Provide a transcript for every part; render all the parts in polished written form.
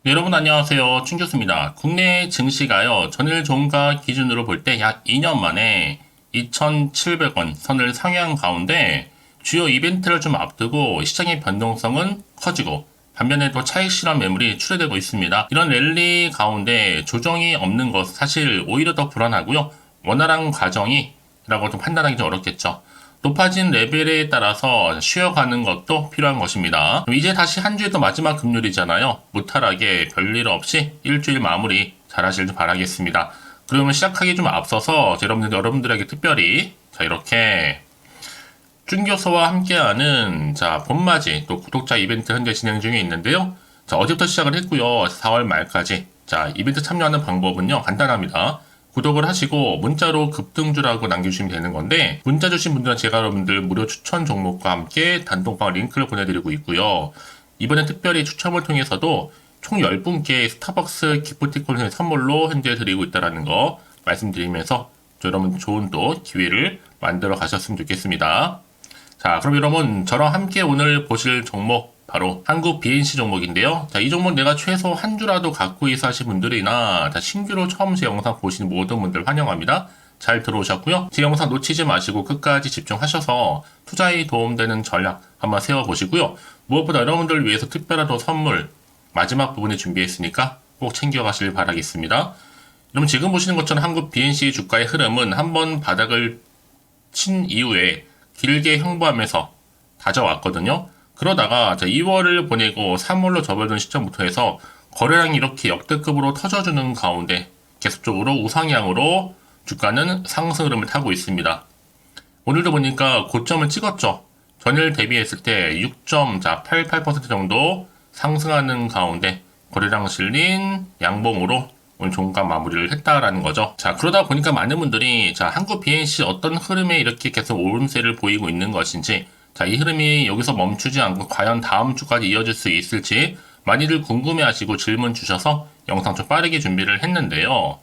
네, 여러분 안녕하세요. 춘 교수입니다. 국내 증시가요, 전일 종가 기준으로 볼 때 약 2년 만에 2,700원 선을 상회한 가운데 주요 이벤트를 좀 앞두고 시장의 변동성은 커지고 반면에 또 차익 실현 매물이 출회되고 있습니다. 이런 랠리 가운데 조정이 없는 것 사실 오히려 더 불안하고요. 원활한 과정이라고 좀 판단하기 좀 어렵겠죠. 높아진 레벨에 따라서 쉬어가는 것도 필요한 것입니다. 이제 다시 한 주의 또 마지막 금요일이잖아요. 무탈하게 별일 없이 일주일 마무리 잘 하실 줄 바라겠습니다. 그러면 시작하기 좀 앞서서 여러분들에게 특별히 이렇게 준 교수와 함께하는 봄맞이 또 구독자 이벤트 현재 진행 중에 있는데요. 어제부터 시작을 했고요. 4월 말까지 이벤트 참여하는 방법은요 간단합니다. 구독을 하시고 문자로 급등주라고 남겨주시면 되는 건데, 문자 주신 분들은 제가 여러분들 무료 추천 종목과 함께 단톡방 링크를 보내드리고 있고요. 이번에 특별히 추첨을 통해서도 총 10분께 스타벅스 기프티콘을 선물로 현재 드리고 있다는 거 말씀드리면서 여러분 좋은 또 기회를 만들어 가셨으면 좋겠습니다. 그럼 여러분 저랑 함께 오늘 보실 종목 바로 한국 BNC 종목인데요. 이 종목 내가 최소 한 주라도 갖고 있어 하신 분들이나 신규로 처음 제 영상 보시는 모든 분들 환영합니다. 잘 들어오셨고요. 제 영상 놓치지 마시고 끝까지 집중하셔서 투자에 도움되는 전략 한번 세워보시고요. 무엇보다 여러분들을 위해서 특별한 또 선물 마지막 부분에 준비했으니까 꼭 챙겨가시길 바라겠습니다. 여러분 지금 보시는 것처럼 한국 BNC 주가의 흐름은 한번 바닥을 친 이후에 길게 형보하면서 다져왔거든요. 그러다가 2월을 보내고 3월로 접어든 시점부터 해서 거래량이 이렇게 역대급으로 터져주는 가운데 계속적으로 우상향으로 주가는 상승 흐름을 타고 있습니다. 오늘도 보니까 고점을 찍었죠. 전일 대비했을 때 6.88% 정도 상승하는 가운데 거래량 실린 양봉으로 오늘 종가 마무리를 했다라는 거죠. 그러다 보니까 많은 분들이 한국 BNC 어떤 흐름에 이렇게 계속 오름세를 보이고 있는 것인지, 이 흐름이 여기서 멈추지 않고 과연 다음 주까지 이어질 수 있을지 많이들 궁금해하시고 질문 주셔서 영상 좀 빠르게 준비를 했는데요.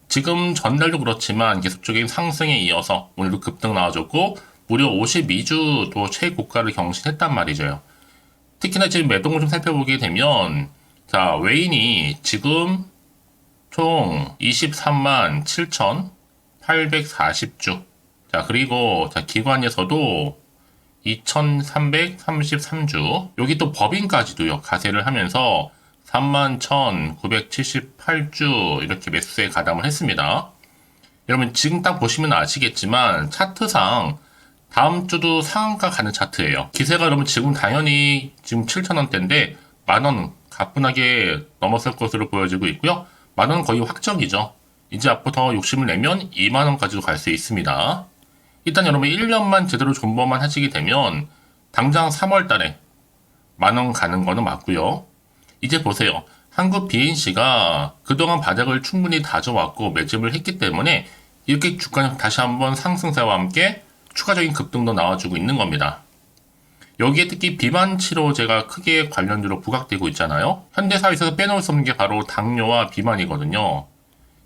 지금 전날도 그렇지만 계속적인 상승에 이어서 오늘도 급등 나와줬고 무려 52주 또 최고가를 경신했단 말이죠. 특히나 지금 매동을 좀 살펴보게 되면 외인이 지금 총 23만 7,840주. 그리고 기관에서도 2,333주. 여기 또 법인까지도요, 가세를 하면서 31,978주 이렇게 매수에 가담을 했습니다. 여러분 지금 딱 보시면 아시겠지만 차트상 다음 주도 상한가 가는 차트예요. 기세가 여러분 지금 당연히 지금 7,000원대인데 만원 가뿐하게 넘었을 것으로 보여지고 있고요. 만원 거의 확정이죠. 이제 앞으로 더 욕심을 내면 2만원까지도 갈 수 있습니다. 일단 여러분 1년만 제대로 존버만 하시게 되면 당장 3월 달에 만원 가는 거는 맞고요. 이제 보세요. 한국 BNC가 그동안 바닥을 충분히 다져왔고 매집을 했기 때문에 이렇게 주가는 다시 한번 상승세와 함께 추가적인 급등도 나와주고 있는 겁니다. 여기에 특히 비만 치료제가 크게 관련주로 부각되고 있잖아요. 현대사회에서 빼놓을 수 없는 게 바로 당뇨와 비만이거든요.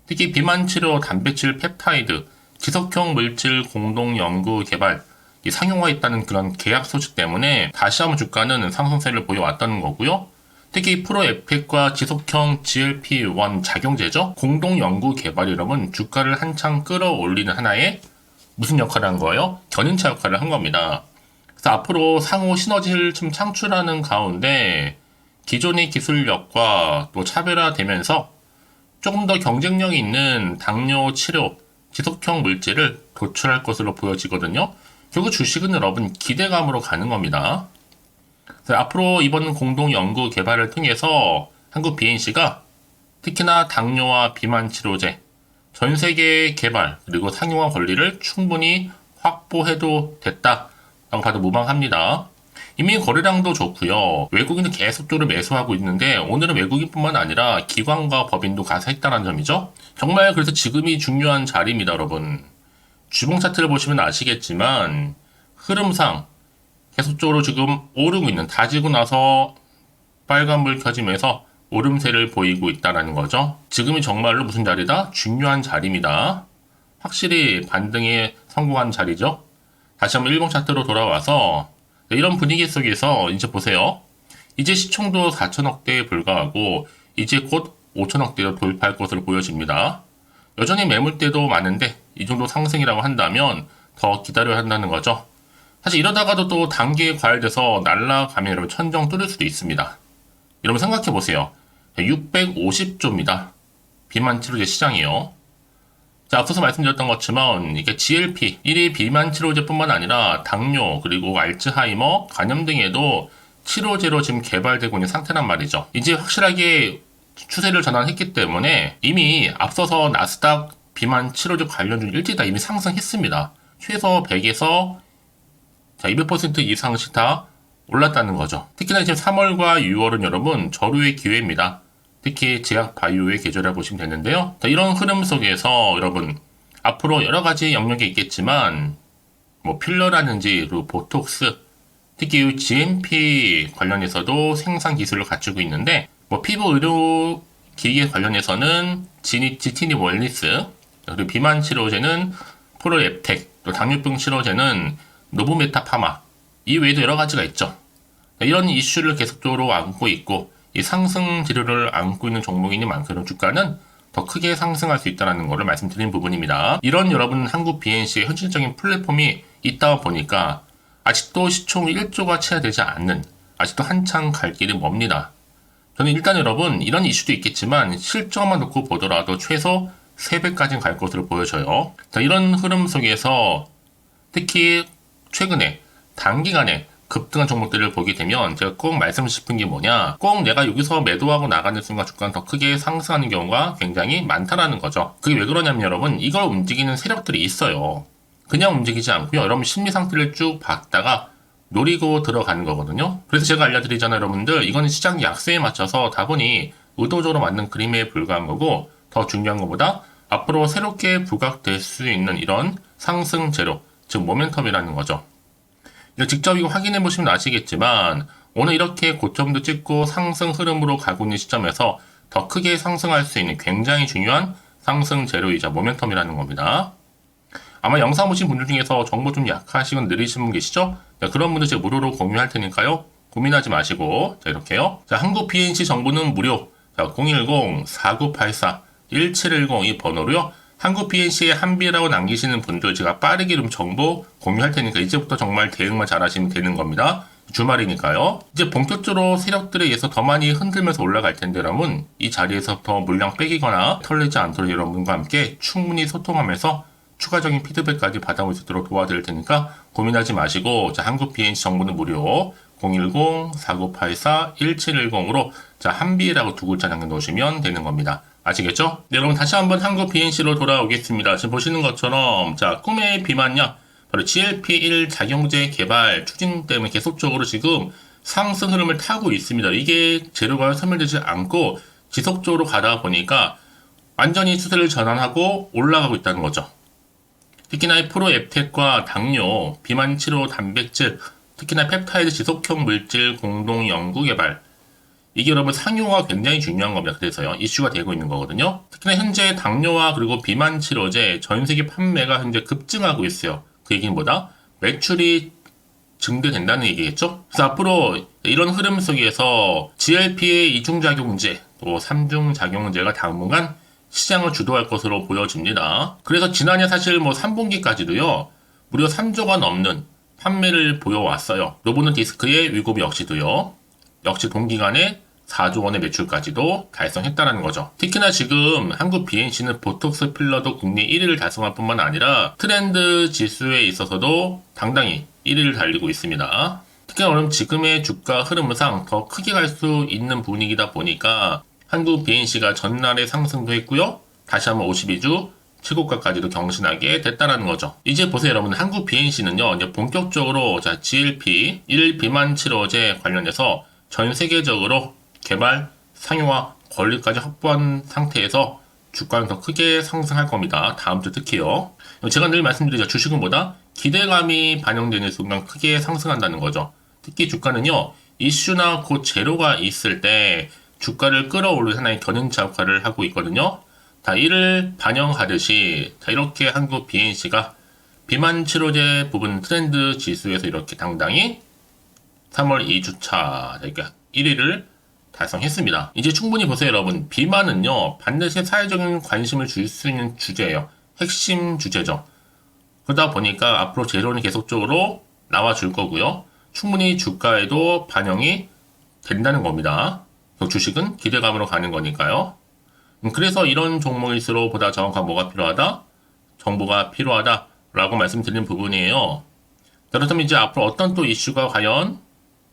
특히 비만 치료 단백질 펩타이드, 지속형 물질 공동 연구 개발, 상용화했다는 그런 계약 소식 때문에 다시 한번 주가는 상승세를 보여왔다는 거고요. 특히 프로에펙과 지속형 GLP-1 작용제죠. 공동 연구 개발이라면 주가를 한창 끌어올리는 하나의 무슨 역할을 한 거예요? 견인차 역할을 한 겁니다. 그래서 앞으로 상호 시너지를 좀 창출하는 가운데 기존의 기술력과 또 차별화되면서 조금 더 경쟁력 있는 당뇨 치료, 지속형 물질을 도출할 것으로 보여지거든요. 결국 주식은 여러분 기대감으로 가는 겁니다. 그래서 앞으로 이번 공동 연구 개발을 통해서 한국 BNC가 특히나 당뇨와 비만 치료제, 전 세계 개발 그리고 상용화 권리를 충분히 확보해도 됐다라고 봐도 무방합니다. 이미 거래량도 좋고요. 외국인은 계속적으로 매수하고 있는데 오늘은 외국인뿐만 아니라 기관과 법인도 가세했다는 점이죠. 정말 그래서 지금이 중요한 자리입니다, 여러분. 주봉 차트를 보시면 아시겠지만 흐름상 계속적으로 지금 오르고 있는, 다지고 나서 빨간불 켜지면서 오름세를 보이고 있다는 거죠. 지금이 정말로 무슨 자리다? 중요한 자리입니다. 확실히 반등에 성공한 자리죠. 다시 한번 일봉 차트로 돌아와서 이런 분위기 속에서 이제 보세요. 이제 시총도 4천억대에 불과하고 이제 곧 5천억대로 돌파할 것으로 보여집니다. 여전히 매물대도 많은데 이 정도 상승이라고 한다면 더 기다려야 한다는 거죠. 사실 이러다가도 또 단기에 과열돼서 날아가면 여러분 천정 뚫을 수도 있습니다. 여러분 생각해 보세요. 650조입니다. 비만 치료제 시장이요. 자, 앞서서 말씀드렸던 것처럼 이게 GLP, 1위 비만 치료제뿐만 아니라 당뇨, 그리고 알츠하이머, 간염 등에도 치료제로 지금 개발되고 있는 상태란 말이죠. 이제 확실하게 추세를 전환했기 때문에 이미 앞서서 나스닥 비만 치료제 관련주 일찍 다 이미 상승했습니다. 최소 100에서 200% 이상씩 다 올랐다는 거죠. 특히나 지금 3월과 6월은 여러분 저류의 기회입니다. 특히 제약 바이오의 계절이라고 보시면 되는데요. 자, 이런 흐름 속에서 여러분 앞으로 여러 가지 영역이 있겠지만 뭐 필러라든지 그리고 보톡스, 특히 이 GMP 관련해서도 생산 기술을 갖추고 있는데 뭐 피부 의료 기계 관련해서는 지티니 월리스, 그리고 비만 치료제는 프로앱텍, 또 당뇨병 치료제는 노브메타파마, 이 외에도 여러 가지가 있죠. 이런 이슈를 계속적으로 안고 있고 이 상승 지류를 안고 있는 종목이니 만큼 주가는 더 크게 상승할 수 있다는 것을 말씀드린 부분입니다. 이런 여러분 한국 BNC의 현실적인 플랫폼이 있다 보니까 아직도 시총 1조가 채 되지 않는, 아직도 한참 갈 길이 멉니다. 저는 일단 여러분 이런 이슈도 있겠지만 실적만 놓고 보더라도 최소 3배까지는 갈 것으로 보여져요. 자, 이런 흐름 속에서 특히 최근에 단기간에 급등한 종목들을 보게 되면 제가 꼭 말씀드리고 싶은 게 뭐냐, 꼭 내가 여기서 매도하고 나가는 순간 주가는 더 크게 상승하는 경우가 굉장히 많다라는 거죠. 그게 왜 그러냐면 여러분 이걸 움직이는 세력들이 있어요. 그냥 움직이지 않고요. 여러분 심리 상태를 쭉 봤다가 노리고 들어가는 거거든요. 그래서 제가 알려드리잖아요. 여러분들 이거는 시장 약세에 맞춰서 다분히 의도적으로 만든 그림에 불과한 거고, 더 중요한 것보다 앞으로 새롭게 부각될 수 있는 이런 상승 재료, 즉 모멘텀이라는 거죠. 직접 이거 확인해 보시면 아시겠지만 오늘 이렇게 고점도 찍고 상승 흐름으로 가고 있는 시점에서 더 크게 상승할 수 있는 굉장히 중요한 상승 재료이자 모멘텀이라는 겁니다. 아마 영상 보신 분들 중에서 정보 좀 약하시고 느리신 분 계시죠? 자, 그런 분들 제가 무료로 공유할 테니까요. 고민하지 마시고, 자, 이렇게요. 자, 한국 BNC 정보는 무료. 자, 010-4984-1710 이 번호로요. 한국 BNC에 한비라고 남기시는 분들 제가 빠르게 좀 정보 공유할 테니까 이제부터 정말 대응만 잘하시면 되는 겁니다. 주말이니까요. 이제 본격적으로 세력들에 의해서 더 많이 흔들면서 올라갈 텐데 여러분 이 자리에서부터 물량 빼기거나 털리지 않도록 여러분과 함께 충분히 소통하면서 추가적인 피드백까지 받아볼 수 있도록 도와드릴 테니까 고민하지 마시고, 자, 한국 BNC 정보는 무료 010-4984-1710으로 자, 한비라고 두 글자 남겨놓으시면 되는 겁니다. 아시겠죠? 네, 여러분 다시 한번 한국 BNC로 돌아오겠습니다. 지금 보시는 것처럼 자, 꿈의 비만약 바로 GLP-1 작용제 개발 추진 때문에 계속적으로 지금 상승 흐름을 타고 있습니다. 이게 재료가 소멸되지 않고 지속적으로 가다 보니까 완전히 추세를 전환하고 올라가고 있다는 거죠. 특히나 이 프로앱텍과 당뇨, 비만 치료 단백질, 특히나 펩타이드 지속형 물질 공동 연구 개발, 이게 여러분 상용화가 굉장히 중요한 겁니다. 그래서요 이슈가 되고 있는 거거든요. 특히나 현재 당뇨와 그리고 비만 치료제 전 세계 판매가 현재 급증하고 있어요. 그 얘기는 뭐다? 매출이 증대된다는 얘기겠죠? 그래서 앞으로 이런 흐름 속에서 GLP의 이중작용제, 또 삼중작용제가 당분간 시장을 주도할 것으로 보여집니다. 그래서 지난해 사실 뭐 3분기까지도요 무려 3조가 넘는 판매를 보여왔어요. 노보노디스크의 위고비 역시도요. 역시 동기간에 4조 원의 매출까지도 달성했다는 거죠. 특히나 지금 한국 BNC는 보톡스 필러도 국내 1위를 달성할 뿐만 아니라 트렌드 지수에 있어서도 당당히 1위를 달리고 있습니다. 특히나 그럼 지금의 주가 흐름상 더 크게 갈 수 있는 분위기다 보니까 한국 BNC가 전날에 상승도 했고요. 다시 한번 52주 최고가까지도 경신하게 됐다는 거죠. 이제 보세요 여러분, 한국 BNC는요 이제 본격적으로 자, GLP 1 비만 치료제 관련해서 전 세계적으로 개발, 상용화, 권리까지 확보한 상태에서 주가는 더 크게 상승할 겁니다. 다음 주 특히요. 제가 늘 말씀드리죠. 주식은 뭐다? 기대감이 반영되는 순간 크게 상승한다는 거죠. 특히 주가는요. 이슈나 곧 재료가 있을 때 주가를 끌어올리는 하나의 견인차 역할을 하고 있거든요. 자, 이를 반영하듯이 자, 이렇게 한국 BNC가 비만 치료제 부분 트렌드 지수에서 이렇게 당당히 3월 2주차 그러니까 1위를 달성했습니다. 이제 충분히 보세요, 여러분. 비만은요, 반드시 사회적인 관심을 줄 수 있는 주제예요. 핵심 주제죠. 그러다 보니까 앞으로 재료는 계속적으로 나와줄 거고요. 충분히 주가에도 반영이 된다는 겁니다. 주식은 기대감으로 가는 거니까요. 그래서 이런 종목일수록 보다 정확한 뭐가 필요하다? 정보가 필요하다라고 말씀드리는 부분이에요. 그렇다면 이제 앞으로 어떤 또 이슈가 과연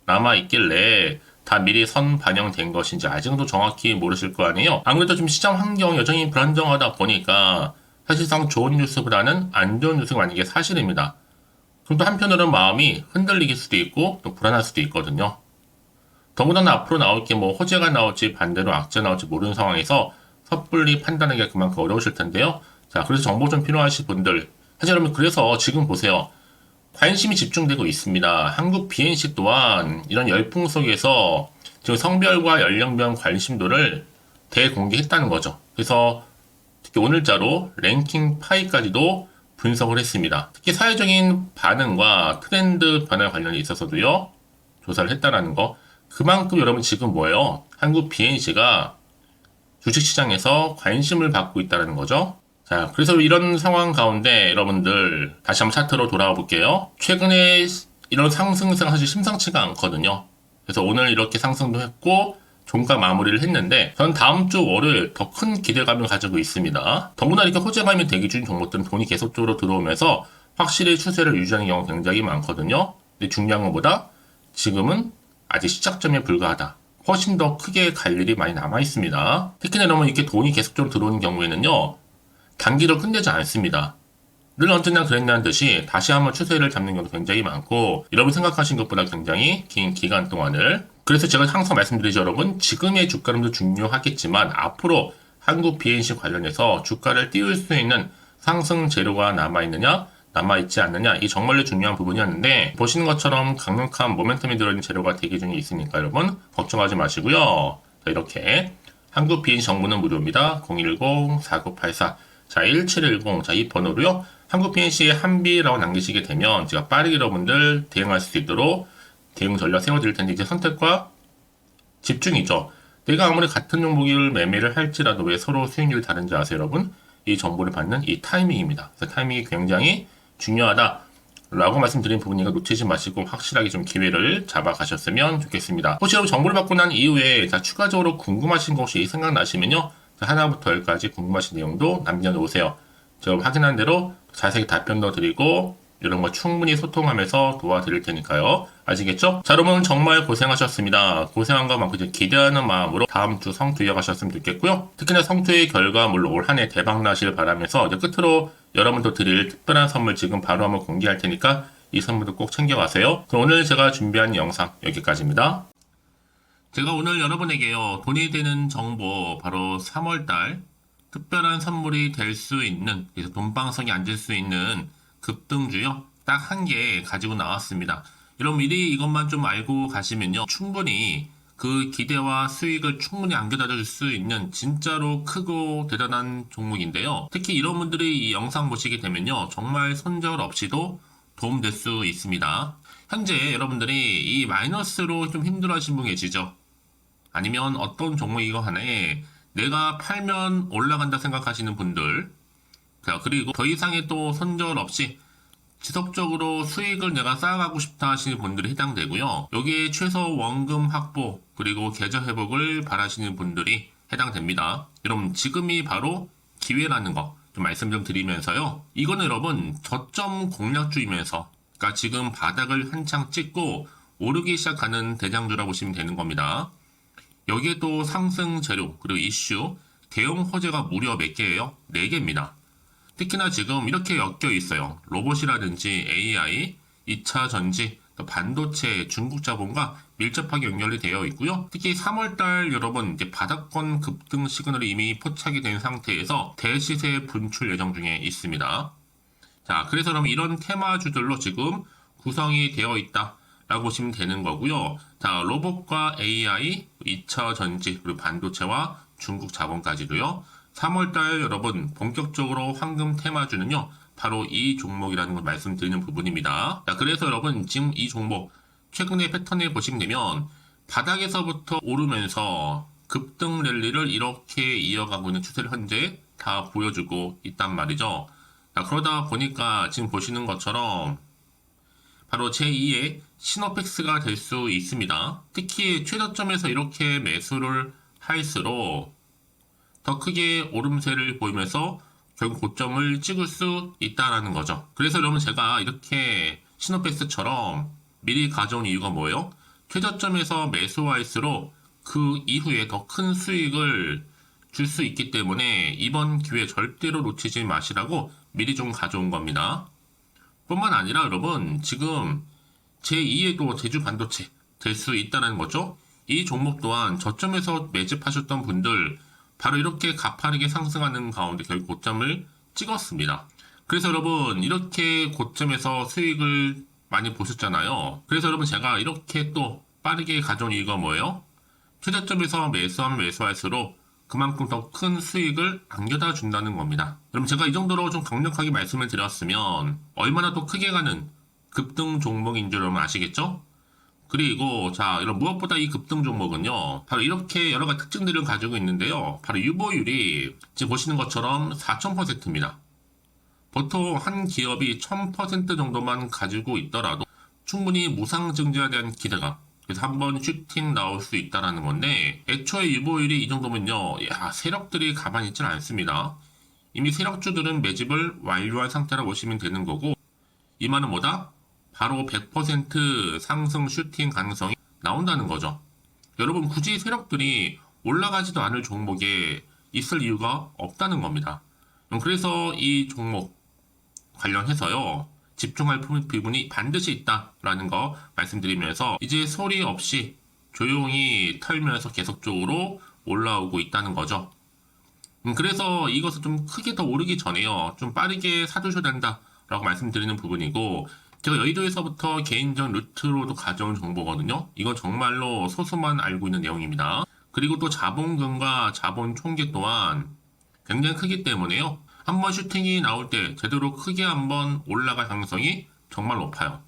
남아있길래 다 미리 선 반영된 것인지 아직도 정확히 모르실 거 아니에요. 아무래도 좀 시장 환경 여전히 불안정하다 보니까 사실상 좋은 뉴스보다는 안 좋은 뉴스가 많은 게 사실입니다. 그럼 또 한편으로는 마음이 흔들릴 수도 있고 또 불안할 수도 있거든요. 더군다나 앞으로 나올 게 뭐 호재가 나올지 반대로 악재 나올지 모르는 상황에서 섣불리 판단하기가 그만큼 어려우실 텐데요. 자, 그래서 정보 좀 필요하신 분들, 사실 여러분 그래서 지금 보세요. 관심이 집중되고 있습니다. 한국 BNC 또한 이런 열풍 속에서 지금 성별과 연령별 관심도를 대공개했다는 거죠. 그래서 특히 오늘자로 랭킹 파이까지도 분석을 했습니다. 특히 사회적인 반응과 트렌드 변화 관련에 있어서도요, 조사를 했다라는 거. 그만큼 여러분 지금 뭐예요? 한국 BNC가 주식시장에서 관심을 받고 있다는 거죠. 자, 그래서 이런 상황 가운데 여러분들 다시 한번 차트로 돌아와 볼게요. 최근에 이런 상승세가 사실 심상치가 않거든요. 그래서 오늘 이렇게 상승도 했고 종가 마무리를 했는데 전 다음 주 월요일 더 큰 기대감을 가지고 있습니다. 더구나 이렇게 호재감이 대기 중인 종목들은 돈이 계속적으로 들어오면서 확실히 추세를 유지하는 경우가 굉장히 많거든요. 근데 중요한 것보다 지금은 아직 시작점에 불과하다. 훨씬 더 크게 갈 일이 많이 남아 있습니다. 특히나 여러분 이렇게 돈이 계속적으로 들어오는 경우에는요, 단기로 끝내지 않습니다. 늘 언제나 그랬냐는 듯이 다시 한번 추세를 잡는 경우도 굉장히 많고 여러분 생각하신 것보다 굉장히 긴 기간 동안을, 그래서 제가 항상 말씀드리죠, 여러분. 지금의 주가름도 중요하겠지만 앞으로 한국 BNC 관련해서 주가를 띄울 수 있는 상승 재료가 남아있느냐 남아있지 않느냐, 이 정말로 중요한 부분이었는데 보시는 것처럼 강력한 모멘텀이 들어있는 재료가 대기 중에 있으니까 여러분 걱정하지 마시고요. 자, 이렇게 한국 BNC 정보는 무료입니다. 010-4984 자, 1710. 자, 이 번호로요. 한국 BNC에 한비라고 남기시게 되면 제가 빠르게 여러분들 대응할 수 있도록 대응 전략 세워드릴 텐데, 이제 선택과 집중이죠. 내가 아무리 같은 종목을 매매를 할지라도 왜 서로 수익률이 다른지 아세요, 여러분? 이 정보를 받는 이 타이밍입니다. 그래서 타이밍이 굉장히 중요하다라고 말씀드린 부분이니까 놓치지 마시고 확실하게 좀 기회를 잡아가셨으면 좋겠습니다. 혹시 여러분 정보를 받고 난 이후에 자, 추가적으로 궁금하신 것이 생각나시면요. 하나부터 열까지 궁금하신 내용도 남겨놓으세요. 제가 확인한 대로 자세히 답변도 드리고 이런 거 충분히 소통하면서 도와드릴 테니까요. 아시겠죠? 자, 여러분 정말 고생하셨습니다. 고생한 것만큼 기대하는 마음으로 다음 주 성투 이어가셨으면 좋겠고요. 특히나 성투의 결과 물론 올 한 해 대박 나시길 바라면서 이제 끝으로 여러분도 드릴 특별한 선물 지금 바로 한번 공개할 테니까 이 선물도 꼭 챙겨가세요. 그럼 오늘 제가 준비한 영상 여기까지입니다. 제가 오늘 여러분에게요, 돈이 되는 정보, 바로 3월달 특별한 선물이 될 수 있는, 그래서 돈방석에 앉을 수 있는 급등주요, 딱 한 개 가지고 나왔습니다. 여러분 미리 이것만 좀 알고 가시면요, 충분히 그 기대와 수익을 충분히 안겨다 줄 수 있는 진짜로 크고 대단한 종목인데요. 특히 이런 분들이 이 영상 보시게 되면요, 정말 손절 없이도 도움될 수 있습니다. 현재 여러분들이 이 마이너스로 좀 힘들어하시는 분 계시죠? 아니면 어떤 종목이고 하나에 내가 팔면 올라간다 생각하시는 분들, 자, 그리고 더 이상의 또 손절 없이 지속적으로 수익을 내가 쌓아가고 싶다 하시는 분들이 해당되고요. 여기에 최소 원금 확보 그리고 계좌 회복을 바라시는 분들이 해당됩니다. 여러분 지금이 바로 기회라는 거 좀 말씀 좀 드리면서요. 이거는 여러분 저점 공략주이면서, 그러니까 지금 바닥을 한창 찍고 오르기 시작하는 대장주라고 보시면 되는 겁니다. 여기에 또 상승 재료 그리고 이슈 대형 호재가 무려 몇 개예요? 4개입니다. 특히나 지금 이렇게 엮여 있어요. 로봇이라든지 AI, 2차 전지, 또 반도체, 중국 자본과 밀접하게 연결이 되어 있고요. 특히 3월달 여러분 이제 바닥권 급등 시그널이 이미 포착이 된 상태에서 대시세 분출 예정 중에 있습니다. 자, 그래서 그럼 이런 테마주들로 지금 구성이 되어 있다 라고 보시면 되는 거고요. 자, 로봇과 AI, 2차 전지, 그리고 반도체와 중국 자본까지도요. 3월달 여러분 본격적으로 황금 테마주는요, 바로 이 종목이라는 걸 말씀드리는 부분입니다. 자, 그래서 여러분 지금 이 종목 최근의 패턴을 보시면 되면 바닥에서부터 오르면서 급등 랠리를 이렇게 이어가고 있는 추세를 현재 다 보여주고 있단 말이죠. 자, 그러다 보니까 지금 보시는 것처럼 바로 제2의 시노펙스가 될 수 있습니다. 특히 최저점에서 이렇게 매수를 할수록 더 크게 오름세를 보이면서 결국 고점을 찍을 수 있다라는 거죠. 그래서 여러분 제가 이렇게 시노펙스처럼 미리 가져온 이유가 뭐예요? 최저점에서 매수할수록 그 이후에 더 큰 수익을 줄 수 있기 때문에 이번 기회 절대로 놓치지 마시라고 미리 좀 가져온 겁니다. 뿐만 아니라 여러분 지금 제2의 또 제주 반도체 될 수 있다는 거죠. 이 종목 또한 저점에서 매집하셨던 분들 바로 이렇게 가파르게 상승하는 가운데 결국 고점을 찍었습니다. 그래서 여러분 이렇게 고점에서 수익을 많이 보셨잖아요. 그래서 여러분 제가 이렇게 또 빠르게 가져온 이유가 뭐예요? 최저점에서 매수하면 매수할수록 그만큼 더 큰 수익을 안겨다 준다는 겁니다. 그럼 제가 이 정도로 좀 강력하게 말씀을 드렸으면 얼마나 또 크게 가는 급등 종목인 줄 여러분 아시겠죠? 그리고 자 이런 무엇보다 이 급등 종목은요 바로 이렇게 여러 가지 특징들을 가지고 있는데요. 바로 유보율이 지금 보시는 것처럼 4000%입니다. 보통 한 기업이 1000% 정도만 가지고 있더라도 충분히 무상증자에 대한 기대감, 그래서 한번 슈팅 나올 수 있다라는 건데 애초에 유보율이 이 정도면요 세력들이 가만히 있지는 않습니다. 이미 세력주들은 매집을 완료한 상태라 보시면 되는 거고 이 말은 뭐다? 바로 100% 상승 슈팅 가능성이 나온다는 거죠. 여러분 굳이 세력들이 올라가지도 않을 종목에 있을 이유가 없다는 겁니다. 그래서 이 종목 관련해서요 집중할 부분이 반드시 있다라는 거 말씀드리면서 이제 소리 없이 조용히 털면서 계속적으로 올라오고 있다는 거죠. 그래서 이것을 좀 크게 더 오르기 전에요 좀 빠르게 사두셔야 된다라고 말씀드리는 부분이고, 제가 여의도에서부터 개인적 루트로도 가져온 정보거든요. 이건 정말로 소수만 알고 있는 내용입니다. 그리고 또 자본금과 자본 총계 또한 굉장히 크기 때문에요. 한번 슈팅이 나올 때 제대로 크게 한번 올라갈 가능성이 정말 높아요.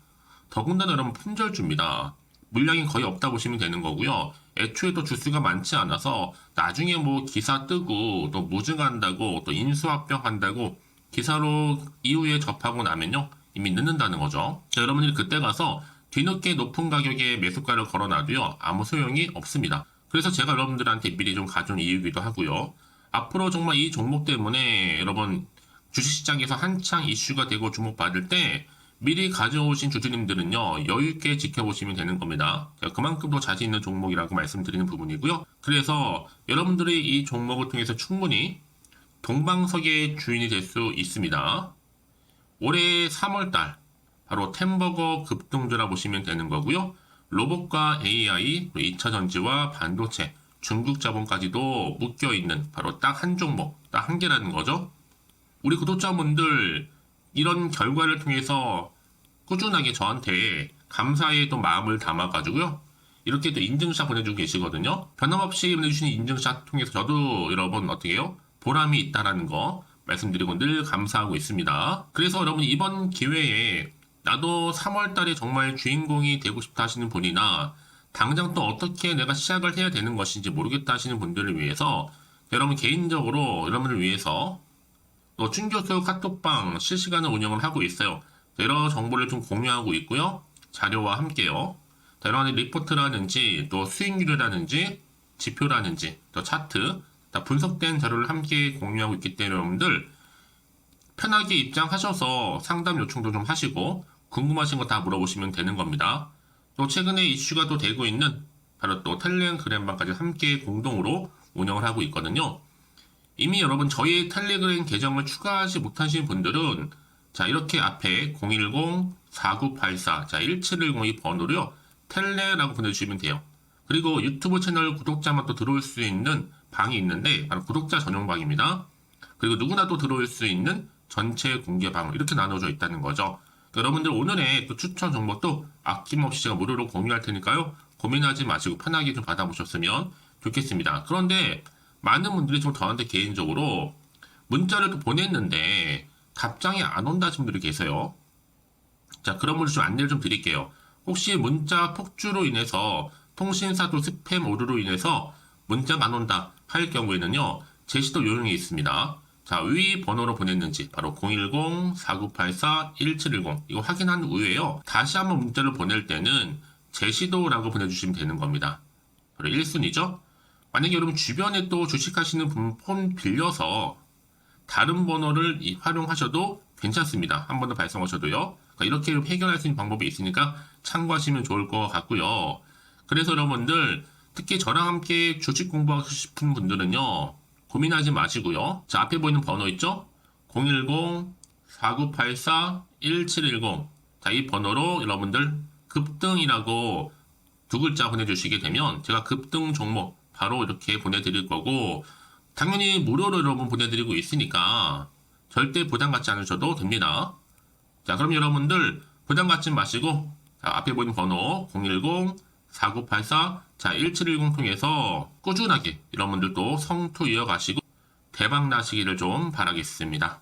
더군다나 여러분 품절주입니다. 물량이 거의 없다 보시면 되는 거고요. 애초에 또 주수가 많지 않아서 나중에 뭐 기사 뜨고 또 무증한다고 또 인수합병한다고 기사로 이후에 접하고 나면요 이미 늦는다는 거죠. 자, 여러분들이 그때 가서 뒤늦게 높은 가격에 매수가를 걸어놔도요 아무 소용이 없습니다. 그래서 제가 여러분들한테 미리 좀 가져온 이유기도 하고요. 앞으로 정말 이 종목 때문에 여러분 주식시장에서 한창 이슈가 되고 주목받을 때 미리 가져오신 주주님들은요 여유있게 지켜보시면 되는 겁니다. 그만큼 더 자신 있는 종목이라고 말씀드리는 부분이고요. 그래서 여러분들이 이 종목을 통해서 충분히 동방석의 주인이 될 수 있습니다. 올해 3월달 바로 템버거 급등주라 보시면 되는 거고요. 로봇과 AI, 2차 전지와 반도체, 중국 자본까지도 묶여있는 바로 딱 한 종목, 딱 한 개라는 거죠. 우리 구독자분들 이런 결과를 통해서 꾸준하게 저한테 감사의 또 마음을 담아가지고요. 이렇게 또 인증샷 보내주고 계시거든요. 변함없이 보내주시는 인증샷 통해서 저도 여러분 어떻게 해요? 보람이 있다라는 거 말씀드리고 늘 감사하고 있습니다. 그래서 여러분 이번 기회에 나도 3월달에 정말 주인공이 되고 싶다 하시는 분이나 당장 또 어떻게 내가 시작을 해야 되는 것인지 모르겠다 하시는 분들을 위해서 여러분 개인적으로 여러분을 위해서 또 춘교수 카톡방 실시간으로 운영을 하고 있어요. 여러 정보를 좀 공유하고 있고요. 자료와 함께요. 여러 가지 리포트라든지 또 수익률이라든지 지표라든지 또 차트 다 분석된 자료를 함께 공유하고 있기 때문에 여러분들 편하게 입장하셔서 상담 요청도 좀 하시고 궁금하신 거 다 물어보시면 되는 겁니다. 또 최근에 이슈가 또 되고 있는 바로 또 텔레그램방까지 함께 공동으로 운영을 하고 있거든요. 이미 여러분 저희 텔레그램 계정을 추가하지 못하신 분들은 자 이렇게 앞에 010-4984 1710이 번호로요 텔레라고 보내주시면 돼요. 그리고 유튜브 채널 구독자만 또 들어올 수 있는 방이 있는데 바로 구독자 전용 방입니다. 그리고 누구나 또 들어올 수 있는 전체 공개 방 이렇게 나눠져 있다는 거죠. 여러분들 오늘의 또 추천 정보도 아낌없이 제가 무료로 공유할 테니까요. 고민하지 마시고 편하게 좀 받아보셨으면 좋겠습니다. 그런데 많은 분들이 좀 저한테 개인적으로 문자를 또 보냈는데 답장이 안 온다 하신 분들이 계세요. 자, 그런 분들 좀 안내를 좀 드릴게요. 혹시 문자 폭주로 인해서 통신사도 스팸 오류로 인해서 문자가 안 온다 할 경우에는요, 제시도 요령이 있습니다. 자, 위 번호로 보냈는지 바로 010-4984-1710 이거 확인한 후에요. 다시 한번 문자를 보낼 때는 제시도라고 보내주시면 되는 겁니다. 바로 1순위죠. 만약에 여러분 주변에 또 주식하시는 분 폰 빌려서 다른 번호를 활용하셔도 괜찮습니다. 한 번 더 발송하셔도요. 그러니까 이렇게 해결할 수 있는 방법이 있으니까 참고하시면 좋을 것 같고요. 그래서 여러분들 특히 저랑 함께 주식 공부하고 싶은 분들은요, 고민하지 마시고요. 자, 앞에 보이는 번호 있죠? 010-4984-1710. 자, 이 번호로 여러분들 급등이라고 두 글자 보내주시게 되면 제가 급등 종목 바로 이렇게 보내드릴 거고, 당연히 무료로 여러분 보내드리고 있으니까 절대 부담 갖지 않으셔도 됩니다. 자, 그럼 여러분들 부담 갖지 마시고, 자, 앞에 보이는 번호 010-4984-1710 통해서 꾸준하게 여러분들도 성투 이어가시고 대박 나시기를 좀 바라겠습니다.